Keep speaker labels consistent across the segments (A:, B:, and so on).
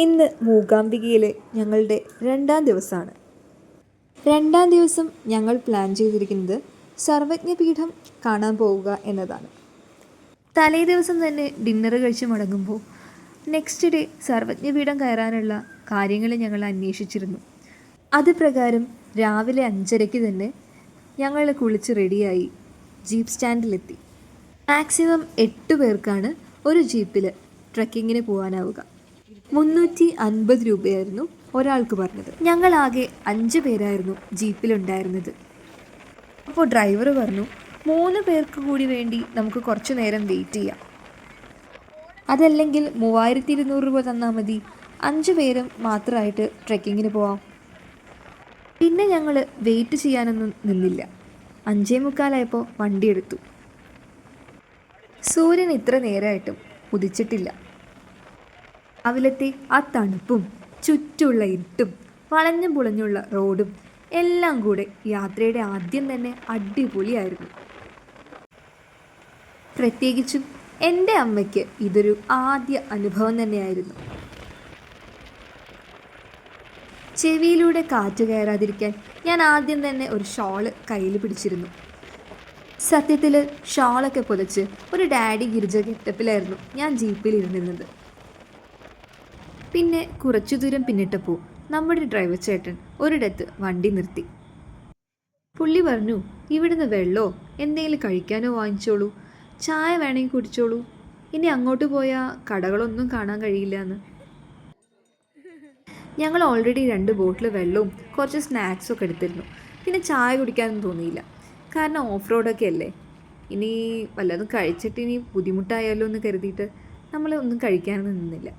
A: ഇന്ന് മൂകാംബികയിലെ ഞങ്ങളുടെ രണ്ടാം ദിവസമാണ്. രണ്ടാം ദിവസം ഞങ്ങൾ പ്ലാൻ ചെയ്തിരിക്കുന്നത് സർവജ്ഞപീഠം കാണാൻ പോവുക എന്നതാണ്. തലേ ദിവസം തന്നെ ഡിന്നർ കഴിച്ച് മടങ്ങുമ്പോൾ നെക്സ്റ്റ് ഡേ സർവജ്ഞപീഠം കയറാനുള്ള കാര്യങ്ങൾ ഞങ്ങൾ അന്വേഷിച്ചിരുന്നു. അത് പ്രകാരം രാവിലെ 5:30 തന്നെ ഞങ്ങൾ കുളിച്ച് റെഡിയായി ജീപ്പ് സ്റ്റാൻഡിലെത്തി. മാക്സിമം 8 പേർക്കാണ് ഒരു ജീപ്പിൽ ട്രക്കിങ്ങിന് പോകാനാവുക. 350 രൂപയായിരുന്നു ഒരാൾക്ക് പറഞ്ഞത്. ഞങ്ങളാകെ 5 പേരായിരുന്നു ജീപ്പിലുണ്ടായിരുന്നത്. അപ്പോൾ ഡ്രൈവർ പറഞ്ഞു 3 പേർക്ക് കൂടി വേണ്ടി നമുക്ക് കുറച്ച് നേരം വെയിറ്റ് ചെയ്യാം, അതല്ലെങ്കിൽ 3200 രൂപ തന്നാൽ മതി, 5 പേരും മാത്രമായിട്ട് ട്രെക്കിങ്ങിന് പോവാം. പിന്നെ ഞങ്ങൾ വെയിറ്റ് ചെയ്യാനൊന്നും നിന്നില്ല. 5:45 വണ്ടി എടുത്തു. സൂര്യൻ ഇത്ര നേരമായിട്ടും ഉദിച്ചിട്ടില്ല. രാവിലത്തെ ആ തണുപ്പും ചുറ്റുമുള്ള ഇരുട്ടും വളഞ്ഞും പുളഞ്ഞുള്ള റോഡും എല്ലാം കൂടെ യാത്രയുടെ ആദ്യം തന്നെ അടിപൊളിയായിരുന്നു. പ്രത്യേകിച്ചും എൻ്റെ അമ്മയ്ക്ക് ഇതൊരു ആദ്യ അനുഭവം തന്നെയായിരുന്നു. ചെവിയിലൂടെ കാറ്റ് കയറാതിരിക്കാൻ ഞാൻ ആദ്യം തന്നെ ഒരു ഷോള് കയ്യിൽ പിടിച്ചിരുന്നു. സത്യത്തിൽ ഷോളൊക്കെ പൊതിച്ച് ഒരു ഡാഡി ഗിരിജ ഗെറ്റപ്പിലായിരുന്നു ഞാൻ ജീപ്പിൽ ഇരുന്നിരുന്നത്. പിന്നെ കുറച്ചു ദൂരം പിന്നിട്ടപ്പോൾ നമ്മുടെ ഡ്രൈവർ ചേട്ടൻ ഒരിടത്ത് വണ്ടി നിർത്തി. പുള്ളി പറഞ്ഞു, ഇവിടുന്ന് വെള്ളമോ എന്തെങ്കിലും കഴിക്കാനോ വാങ്ങിച്ചോളൂ, ചായ വേണമെങ്കിൽ കുടിച്ചോളൂ, ഇനി അങ്ങോട്ട് പോയാൽ കടകളൊന്നും കാണാൻ കഴിയില്ല എന്ന്. ഞങ്ങൾ ഓൾറെഡി 2 ബോട്ടിൽ വെള്ളവും കുറച്ച് സ്നാക്സൊക്കെ എടുത്തിരുന്നു. പിന്നെ ചായ കുടിക്കാനൊന്നും തോന്നിയില്ല, കാരണം ഓഫ് റോഡൊക്കെ അല്ലേ. ഇനി വല്ലതും കഴിച്ചിട്ട് ഇനി ബുദ്ധിമുട്ടായാലോ എന്ന് കരുതിയിട്ട് നമ്മൾ ഒന്നും കഴിക്കാനൊന്നും നിന്നില്ല.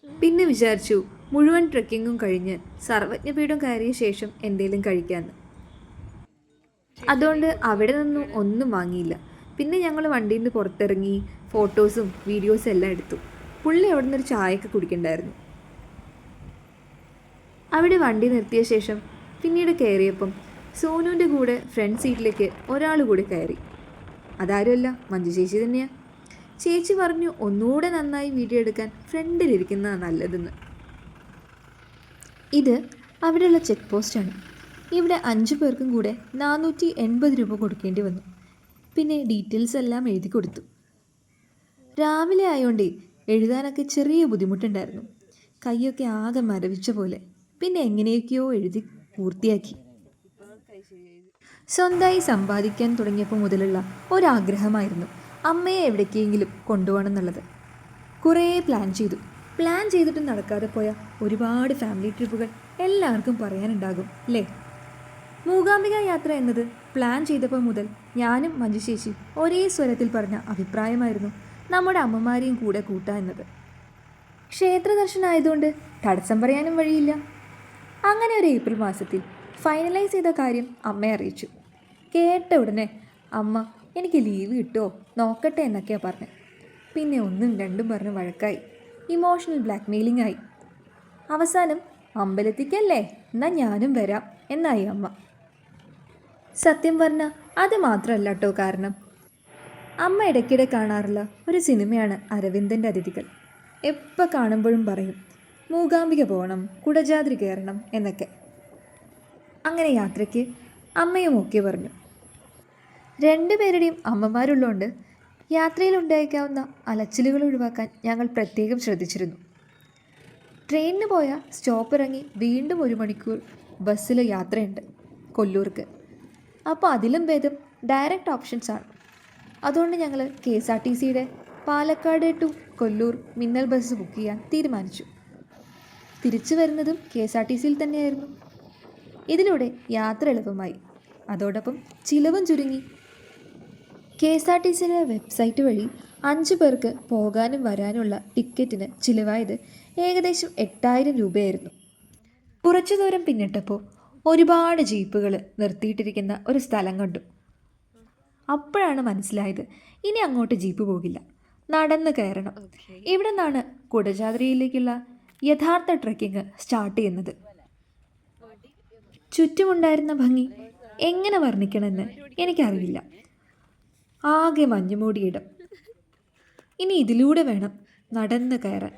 A: പിന്നെ വിചാരിച്ചു മുഴുവൻ ട്രെക്കിങ്ങും കഴിഞ്ഞ് സർവജ്ഞപീഠം കയറിയ ശേഷം എന്തെങ്കിലും കഴിക്കാമെന്ന്. അതുകൊണ്ട് അവിടെ നിന്നും ഒന്നും വാങ്ങിയില്ല. പിന്നെ ഞങ്ങൾ വണ്ടിയിൽ നിന്ന് പുറത്തിറങ്ങി ഫോട്ടോസും വീഡിയോസും എല്ലാം എടുത്തു. പുള്ളി അവിടെ നിന്നൊരു ചായയൊക്കെ കുടിക്കണ്ടായിരുന്നു. അവിടെ വണ്ടി നിർത്തിയ ശേഷം പിന്നീട് കയറിയപ്പം സോനുവിൻ്റെ കൂടെ ഫ്രണ്ട് സീറ്റിലേക്ക് ഒരാൾ കൂടി കയറി. അതാരുമല്ല, മഞ്ജു ചേച്ചി തന്നെയാണ്. ചേച്ചി പറഞ്ഞു ഒന്നുകൂടെ നന്നായി വീഡിയോ എടുക്കാൻ ഫ്രണ്ടിലിരിക്കുന്നതാണ് നല്ലതെന്ന്. ഇത് അവിടെയുള്ള ചെക്ക് പോസ്റ്റാണ്. ഇവിടെ 5 പേർക്കും കൂടെ 480 രൂപ കൊടുക്കേണ്ടി വന്നു. പിന്നെ ഡീറ്റെയിൽസ് എല്ലാം എഴുതി കൊടുത്തു. രാവിലെ ആയതുകൊണ്ടേ എഴുതാനൊക്കെ ചെറിയ ബുദ്ധിമുട്ടുണ്ടായിരുന്നു. കൈയൊക്കെ ആകെ മരവിച്ച പോലെ. പിന്നെ എങ്ങനെയൊക്കെയോ എഴുതി പൂർത്തിയാക്കി. സ്വന്തമായി സമ്പാദിക്കാൻ തുടങ്ങിയപ്പോൾ മുതലുള്ള ഒരാഗ്രഹമായിരുന്നു അമ്മയെ എവിടേക്കെങ്കിലും കൊണ്ടുപോകണം എന്നുള്ളത്. കുറേ പ്ലാൻ ചെയ്തിട്ടും നടക്കാതെ പോയ ഒരുപാട് ഫാമിലി ട്രിപ്പുകൾ എല്ലാവർക്കും പറയാനുണ്ടാകും അല്ലേ? മൂകാംബിക യാത്ര എന്നത് പ്ലാൻ ചെയ്തപ്പോൾ മുതൽ ഞാനും മഞ്ജു ചേച്ചി ഒരേ സ്വരത്തിൽ പറഞ്ഞ അഭിപ്രായമായിരുന്നു നമ്മുടെ അമ്മമാരെയും കൂടെ കൂട്ടുക എന്നത്. ക്ഷേത്ര ദർശനമായതുകൊണ്ട് തടസ്സം പറയാനും വഴിയില്ല. അങ്ങനെ ഒരു ഏപ്രിൽ മാസത്തിൽ ഫൈനലൈസ് ചെയ്ത കാര്യം അമ്മയെ അറിയിച്ചു. കേട്ട ഉടനെ അമ്മ എനിക്ക് ലീവ് കിട്ടുമോ നോക്കട്ടെ എന്നൊക്കെയാണ് പറഞ്ഞത്. പിന്നെ 1ഉം 2ഉം പറഞ്ഞ് വഴക്കായി, ഇമോഷണൽ ബ്ലാക്ക്മെയിലിംഗ് ആയി. അവസാനം അമ്പലത്തിക്കല്ലേ, എന്നാൽ ഞാനും വരാം എന്നായി അമ്മ. സത്യം പറഞ്ഞാൽ അത് മാത്രമല്ല കേട്ടോ കാരണം. അമ്മ ഇടയ്ക്കിടെ കാണാറുള്ള ഒരു സിനിമയാണ് അരവിന്ദൻ്റെ അതിഥികൾ. എപ്പോൾ കാണുമ്പോഴും പറയും മൂകാംബിക പോകണം, കുടജാദ്രി കയറണം എന്നൊക്കെ. അങ്ങനെ യാത്രയ്ക്ക് അമ്മയും ഓക്കെ പറഞ്ഞു. 2 പേരുടെയും അമ്മമാരുള്ളതുകൊണ്ട് യാത്രയിലുണ്ടായേക്കാവുന്ന അലച്ചിലുകൾ ഒഴിവാക്കാൻ ഞങ്ങൾ പ്രത്യേകം ശ്രദ്ധിച്ചിരുന്നു. ട്രെയിനിന് പോയാൽ സ്റ്റോപ്പ് ഇറങ്ങി വീണ്ടും 1 മണിക്കൂർ ബസ്സിൽ യാത്രയുണ്ട് കൊല്ലൂർക്ക്. അപ്പോൾ അതിലും ഭേദം ഡയറക്റ്റ് ഓപ്ഷൻസാണ്. അതുകൊണ്ട് ഞങ്ങൾ KSRTCയുടെ പാലക്കാട് ടു കൊല്ലൂർ മിന്നൽ ബസ് ബുക്ക് ചെയ്യാൻ തീരുമാനിച്ചു. തിരിച്ചു വരുന്നതും KSRTCയിൽ തന്നെയായിരുന്നു. ഇതിലൂടെ യാത്ര എളുപ്പമായി, അതോടൊപ്പം ചിലവും ചുരുങ്ങി. KSRTCയുടെ വെബ്സൈറ്റ് വഴി 5 പേർക്ക് പോകാനും വരാനുള്ള ടിക്കറ്റിന് ചിലവായത് ഏകദേശം 8000 രൂപയായിരുന്നു. കുറച്ചു ദൂരം പിന്നിട്ടപ്പോൾ ഒരുപാട് ജീപ്പുകൾ നിർത്തിയിട്ടിരിക്കുന്ന ഒരു സ്ഥലം കണ്ടു. അപ്പോഴാണ് മനസ്സിലായത് ഇനി അങ്ങോട്ട് ജീപ്പ് പോകില്ല, നടന്ന് കയറണം. ഇവിടെ നിന്നാണ് കുടജാദ്രിയിലേക്കുള്ള യഥാർത്ഥ ട്രെക്കിങ് സ്റ്റാർട്ട് ചെയ്യുന്നത്. ചുറ്റുമുണ്ടായിരുന്ന ഭംഗി എങ്ങനെ വർണ്ണിക്കണമെന്ന് എനിക്കറിയില്ല. ആകെ മഞ്ഞുമൂടിയിടം. ഇനി ഇതിലൂടെ വേണം നടന്ന് കയറാൻ.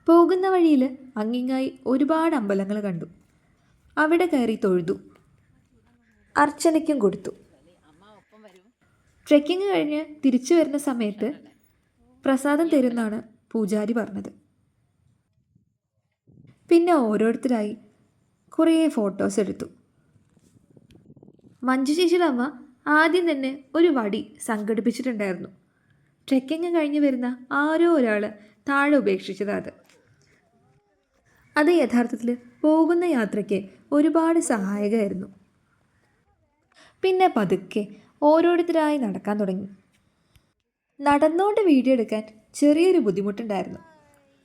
A: പോകുന്ന വഴിയിൽ അങ്ങിങ്ങായി ഒരുപാട് അമ്പലങ്ങൾ കണ്ടു. അവിടെ കയറി തൊഴുതു, അർച്ചനയ്ക്കും കൊടുത്തു. ട്രെക്കിങ് കഴിഞ്ഞ് തിരിച്ചു വരുന്ന സമയത്ത് പ്രസാദം തരുന്നാണ് പൂജാരി പറഞ്ഞത്. പിന്നെ ഓരോരുത്തരായി കുറേ ഫോട്ടോസ് എടുത്തു. മഞ്ജു ചേച്ചിയുടെ അമ്മ ആദ്യം തന്നെ ഒരു വടി സംഘടിപ്പിച്ചിട്ടുണ്ടായിരുന്നു. ട്രെക്കിങ് കഴിഞ്ഞ് വരുന്ന ആരോ ഒരാൾ താഴെ ഉപേക്ഷിച്ചത് അത് യഥാർത്ഥത്തിൽ പോകുന്ന യാത്രയ്ക്ക് ഒരുപാട് സഹായകമായിരുന്നു. പിന്നെ പതുക്കെ ഓരോരുത്തരായി നടക്കാൻ തുടങ്ങി. നടന്നുകൊണ്ട് വീഡിയോ എടുക്കാൻ ചെറിയൊരു ബുദ്ധിമുട്ടുണ്ടായിരുന്നു.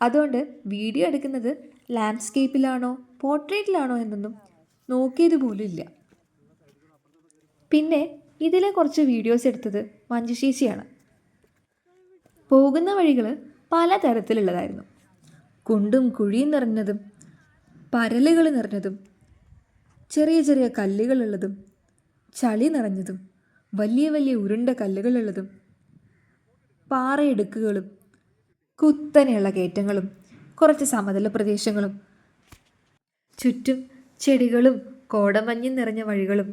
A: അതുകൊണ്ട് വീഡിയോ എടുക്കുന്നത് ലാൻഡ്സ്കേപ്പിലാണോ പോർട്രേറ്റിലാണോ എന്നൊന്നും നോക്കിയത് പോലും ഇല്ല. പിന്നെ ഇതിലെ കുറച്ച് വീഡിയോസ് എടുത്തത് മഞ്ജു ചേച്ചിയാണ്. പോകുന്ന വഴികൾ പലതരത്തിലുള്ളതായിരുന്നു. കുണ്ടും കുഴിയും നിറഞ്ഞതും പരലുകൾ നിറഞ്ഞതും ചെറിയ ചെറിയ കല്ലുകളുള്ളതും ചളി നിറഞ്ഞതും വലിയ വലിയ ഉരുണ്ട കല്ലുകളുള്ളതും പാറയിടുക്കുകളും കുത്തനെയുള്ള കയറ്റങ്ങളും കുറച്ച് സമതല പ്രദേശങ്ങളും ചുറ്റും ചെടികളും കോടമഞ്ഞും നിറഞ്ഞ വഴികളും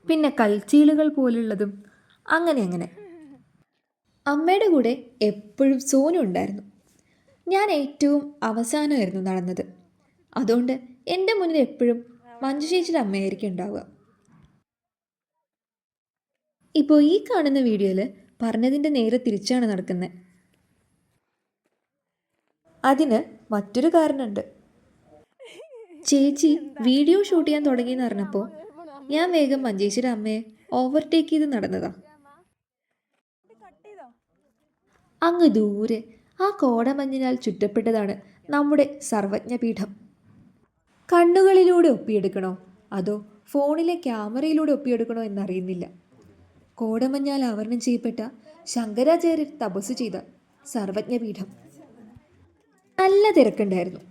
A: പിന്നെ കൽച്ചീലുകൾ പോലുള്ളതും അങ്ങനെ. അമ്മയുടെ കൂടെ എപ്പോഴും സോനു ഉണ്ടായിരുന്നു. ഞാൻ ഏറ്റവും അവസാനമായിരുന്നു നടന്നത്. അതുകൊണ്ട് എൻ്റെ മുന്നിൽ എപ്പോഴും മഞ്ജു ചേച്ചിയുടെ അമ്മയായിരിക്കും ഉണ്ടാവുക. ഇപ്പോൾ ഈ കാണുന്ന വീഡിയോയിൽ പറഞ്ഞതിൻ്റെ നേരെ തിരിച്ചാണ് നടക്കുന്നത്. അതിന് മറ്റൊരു കാരണമുണ്ട്. ചേച്ചി വീഡിയോ ഷൂട്ട് ചെയ്യാൻ തുടങ്ങിയെന്ന് പറഞ്ഞപ്പോൾ ഞാൻ വേഗം മഞ്ജേച്ചിയുടെ അമ്മയെ ഓവർടേക്ക് ചെയ്ത് നടന്നതാ. അങ്ങ് ദൂരെ ആ കോടമഞ്ഞിനാൽ ചുറ്റപ്പെട്ടതാണ് നമ്മുടെ സർവജ്ഞപീഠം. കണ്ണുകളിലൂടെ ഒപ്പിയെടുക്കണോ അതോ ഫോണിലെ ക്യാമറയിലൂടെ ഒപ്പിയെടുക്കണോ എന്നറിയുന്നില്ല. കോടമഞ്ഞാൽ ആവരണം ചെയ്യപ്പെട്ട ശങ്കരാചാര്യർ തപസ് ചെയ്ത സർവജ്ഞപീഠം. നല്ല തിരക്കുണ്ടായിരുന്നു.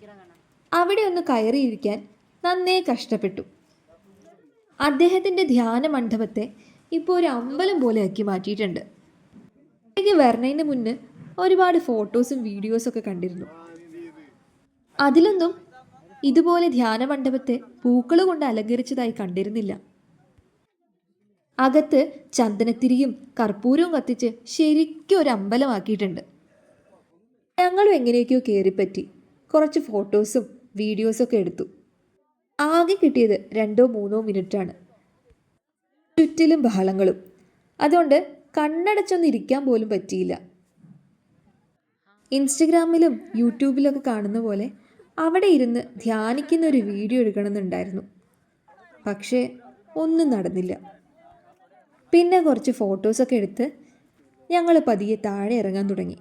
A: അവിടെ ഒന്ന് കയറിയിരിക്കാൻ നന്നേ കഷ്ടപ്പെട്ടു. അദ്ദേഹത്തിൻ്റെ ധ്യാന മണ്ഡപത്തെ ഇപ്പോൾ ഒരു അമ്പലം പോലെ ആക്കി മാറ്റിയിട്ടുണ്ട്. എനിക്ക് വരണതിന് മുന്നേ ഒരുപാട് ഫോട്ടോസും വീഡിയോസൊക്കെ കണ്ടിരുന്നു. അതിലൊന്നും ഇതുപോലെ ധ്യാന മണ്ഡപത്തെ പൂക്കൾ കൊണ്ട് അലങ്കരിച്ചതായി കണ്ടിരുന്നില്ല. അകത്ത് ചന്ദനത്തിരിയും കർപ്പൂരവും കത്തിച്ച് ശരിക്കും ഒരു അമ്പലമാക്കിയിട്ടുണ്ട്. ഞങ്ങളും എങ്ങനെയൊക്കെയോ കയറിപ്പറ്റി കുറച്ച് ഫോട്ടോസും വീഡിയോസൊക്കെ എടുത്തു. ആകെ കിട്ടിയത് 2-3 മിനിറ്റാണ്. ചുറ്റിലും ബഹളങ്ങളും. അതുകൊണ്ട് കണ്ണടച്ചൊന്നും ഇരിക്കാൻ പോലും പറ്റിയില്ല. ഇൻസ്റ്റഗ്രാമിലും യൂട്യൂബിലൊക്കെ കാണുന്ന പോലെ അവിടെ ഇരുന്ന് ധ്യാനിക്കുന്ന ഒരു വീഡിയോ എടുക്കണമെന്നുണ്ടായിരുന്നു. പക്ഷേ ഒന്നും നടന്നില്ല. പിന്നെ കുറച്ച് ഫോട്ടോസൊക്കെ എടുത്ത് ഞങ്ങൾ പതിയെ താഴെ ഇറങ്ങാൻ തുടങ്ങി.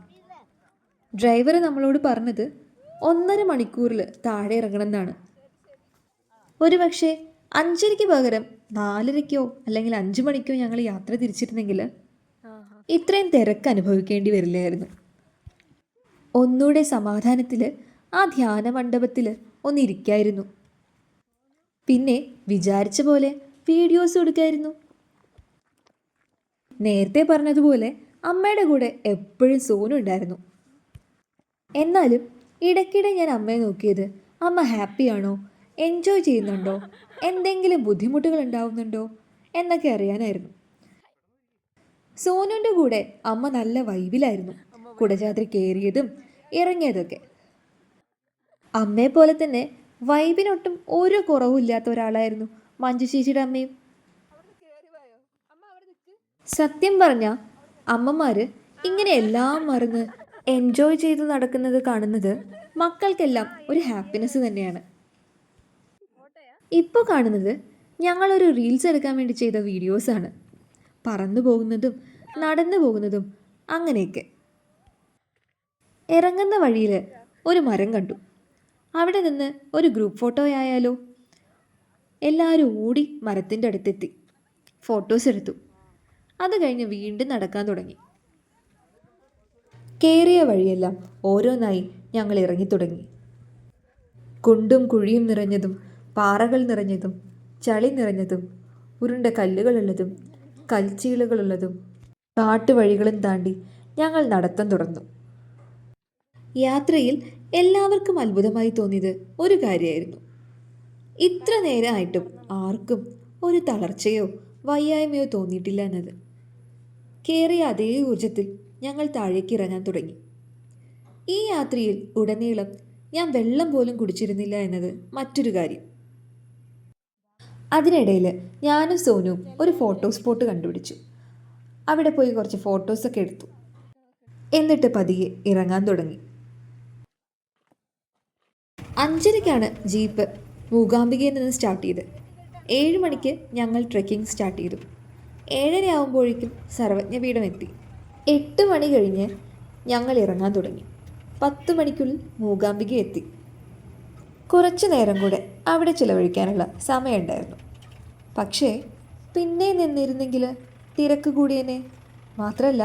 A: ഡ്രൈവർ നമ്മളോട് പറഞ്ഞത് 1.5 മണിക്കൂറിൽ താഴെ ഇറങ്ങണമെന്നാണ്. ഒരു പക്ഷേ 5:30 പകരം 4:30 അല്ലെങ്കിൽ 5 മണിക്കോ ഞങ്ങൾ യാത്ര തിരിച്ചിരുന്നെങ്കിൽ ഇത്രയും തിരക്ക് അനുഭവിക്കേണ്ടി വരില്ലായിരുന്നു. ഒന്നുകൂടെ സമാധാനത്തിൽ ആ ധ്യാന മണ്ഡപത്തിൽ ഒന്നിരിക്കായിരുന്നു. പിന്നെ വിചാരിച്ച പോലെ വീഡിയോസ് എടുക്കായിരുന്നു. നേരത്തെ പറഞ്ഞതുപോലെ അമ്മയുടെ കൂടെ എപ്പോഴും സോനു ഉണ്ടായിരുന്നു. എന്നാലും ഇടയ്ക്കിടെ ഞാൻ അമ്മയെ നോക്കിയത് അമ്മ ഹാപ്പിയാണോ, എൻജോയ് ചെയ്യുന്നുണ്ടോ, എന്തെങ്കിലും ബുദ്ധിമുട്ടുകൾ ഉണ്ടാവുന്നുണ്ടോ എന്നൊക്കെ അറിയാനായിരുന്നു. സോനുവിൻ്റെ കൂടെ അമ്മ നല്ല വൈബിലായിരുന്നു. കുടജാദ്രി കയറിയതും ഇറങ്ങിയതൊക്കെ. അമ്മയെപ്പോലെ തന്നെ വൈബിനൊട്ടും ഒരു കുറവുമില്ലാത്ത ഒരാളായിരുന്നു മഞ്ജു ചേച്ചിയുടെ അമ്മയും. സത്യം പറഞ്ഞാൽ അമ്മമാർ ഇങ്ങനെ എല്ലാം മറന്ന് എൻജോയ് ചെയ്ത് നടക്കുന്നത് കാണുന്നത് മക്കൾക്കെല്ലാം ഒരു ഹാപ്പിനെസ് തന്നെയാണ്. ഇപ്പോൾ കാണുന്നത് ഞങ്ങളൊരു റീൽസ് എടുക്കാൻ വേണ്ടി ചെയ്ത വീഡിയോസാണ്. പറന്നു പോകുന്നതും നടന്നു പോകുന്നതും അങ്ങനെയൊക്കെ. ഇറങ്ങുന്ന വഴിയിൽ ഒരു മരം കണ്ടു. അവിടെ നിന്ന് ഒരു ഗ്രൂപ്പ് ഫോട്ടോ ആയാലോ? എല്ലാവരും ഓടി മരത്തിൻ്റെ അടുത്തെത്തി ഫോട്ടോസ് എടുത്തു. അത് കഴിഞ്ഞ് വീണ്ടും നടക്കാൻ തുടങ്ങി. കയറിയ വഴിയെല്ലാം ഓരോന്നായി ഞങ്ങൾ ഇറങ്ങിത്തുടങ്ങി. കുണ്ടും കുഴിയും നിറഞ്ഞതും പാറകൾ നിറഞ്ഞതും ചളി നിറഞ്ഞതും ഉരുണ്ട കല്ലുകളുള്ളതും കൽച്ചീളുകളുള്ളതും കാട്ടുവഴികളും താണ്ടി ഞങ്ങൾ നടത്തം തുടർന്നു. യാത്രയിൽ എല്ലാവർക്കും അത്ഭുതമായി തോന്നിയത് ഒരു കാര്യമായിരുന്നു. ഇത്ര നേരമായിട്ടും ആർക്കും ഒരു തളർച്ചയോ വയ്യായ്മയോ തോന്നിയിട്ടില്ല എന്നത്. കയറിയ അതേ ഊർജത്തിൽ ഞങ്ങൾ താഴേക്ക് ഇറങ്ങാൻ തുടങ്ങി. ഈ യാത്രയിൽ ഉടനീളം ഞാൻ വെള്ളം പോലും കുടിച്ചിരുന്നില്ല എന്നത് മറ്റൊരു കാര്യം. അതിനിടയിൽ ഞാനും സോനുവും ഒരു ഫോട്ടോ സ്പോട്ട് കണ്ടുപിടിച്ചു. അവിടെ പോയി കുറച്ച് ഫോട്ടോസൊക്കെ എടുത്തു. എന്നിട്ട് പതിയെ ഇറങ്ങാൻ തുടങ്ങി. 5:30-ക്കാണ് ജീപ്പ് മൂകാംബികയിൽ നിന്ന് സ്റ്റാർട്ട് ചെയ്ത്. 7 മണിക്ക് ഞങ്ങൾ ട്രെക്കിംഗ് സ്റ്റാർട്ട് ചെയ്തു. 7:30 ആകുമ്പോഴേക്കും സർവജ്ഞപീഠം എത്തി. 8 മണി കഴിഞ്ഞ് ഞങ്ങൾ ഇറങ്ങാൻ തുടങ്ങി. 10 മണിക്കുള്ളിൽ മൂകാംബിക എത്തി. കുറച്ചു നേരം കൂടെ അവിടെ ചിലവഴിക്കാനുള്ള സമയമുണ്ടായിരുന്നു. പക്ഷേ പിന്നെ നിന്നിരുന്നെങ്കിൽ തിരക്ക് കൂടിയനെ. മാത്രമല്ല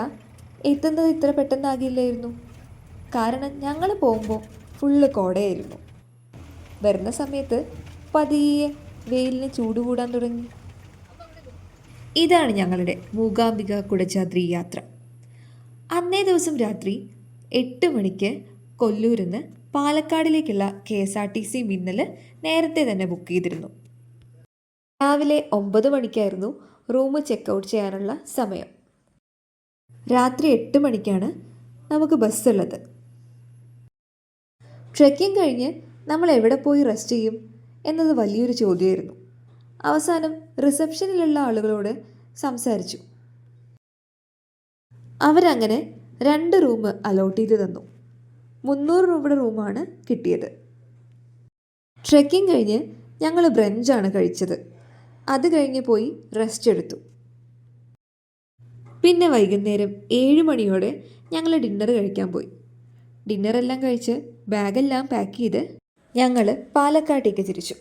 A: എത്തുന്നത് ഇത്ര പെട്ടെന്നാകില്ലായിരുന്നു. കാരണം ഞങ്ങൾ പോകുമ്പോൾ ഫുള്ള് കോടയായിരുന്നു. വരുന്ന സമയത്ത് പതിയെ വെയിലിന് ചൂട് കൂടാൻ തുടങ്ങി. ഇതാണ് ഞങ്ങളുടെ മൂകാംബിക കുടജാദ്രി യാത്ര. അന്നേ ദിവസം രാത്രി 8 മണിക്ക് കൊല്ലൂരിൽ നിന്ന് പാലക്കാടിലേക്കുള്ള KSRTC മിന്നൽ നേരത്തെ തന്നെ ബുക്ക് ചെയ്തിരുന്നു. രാവിലെ 9 മണിക്കായിരുന്നു റൂം ചെക്കൗട്ട് ചെയ്യാനുള്ള സമയം. രാത്രി 8 മണിക്കാണ് നമുക്ക് ബസ്സുള്ളത്. ട്രെക്കിംഗ് കഴിഞ്ഞ് നമ്മൾ എവിടെ പോയി റെസ്റ്റ് ചെയ്യും എന്നത് വലിയൊരു ചോദ്യമായിരുന്നു. അവസാനം റിസപ്ഷനിലുള്ള ആളുകളോട് സംസാരിച്ചു. അവരങ്ങനെ 2 റൂം അലോട്ട് ചെയ്ത് തന്നു. 300 രൂപയുടെ റൂമാണ് കിട്ടിയത്. ട്രെക്കിംഗ് കഴിഞ്ഞ് ഞങ്ങൾ ബ്രഞ്ചാണ് കഴിച്ചത്. അത് കഴിഞ്ഞ് പോയി റെസ്റ്റ് എടുത്തു. പിന്നെ വൈകുന്നേരം 7 മണിയോടെ ഞങ്ങൾ ഡിന്നർ കഴിക്കാൻ പോയി. ഡിന്നറെല്ലാം കഴിച്ച് ബാഗെല്ലാം പാക്ക് ചെയ്ത് ഞങ്ങൾ പാലക്കാട്ടേക്ക് തിരിച്ചു.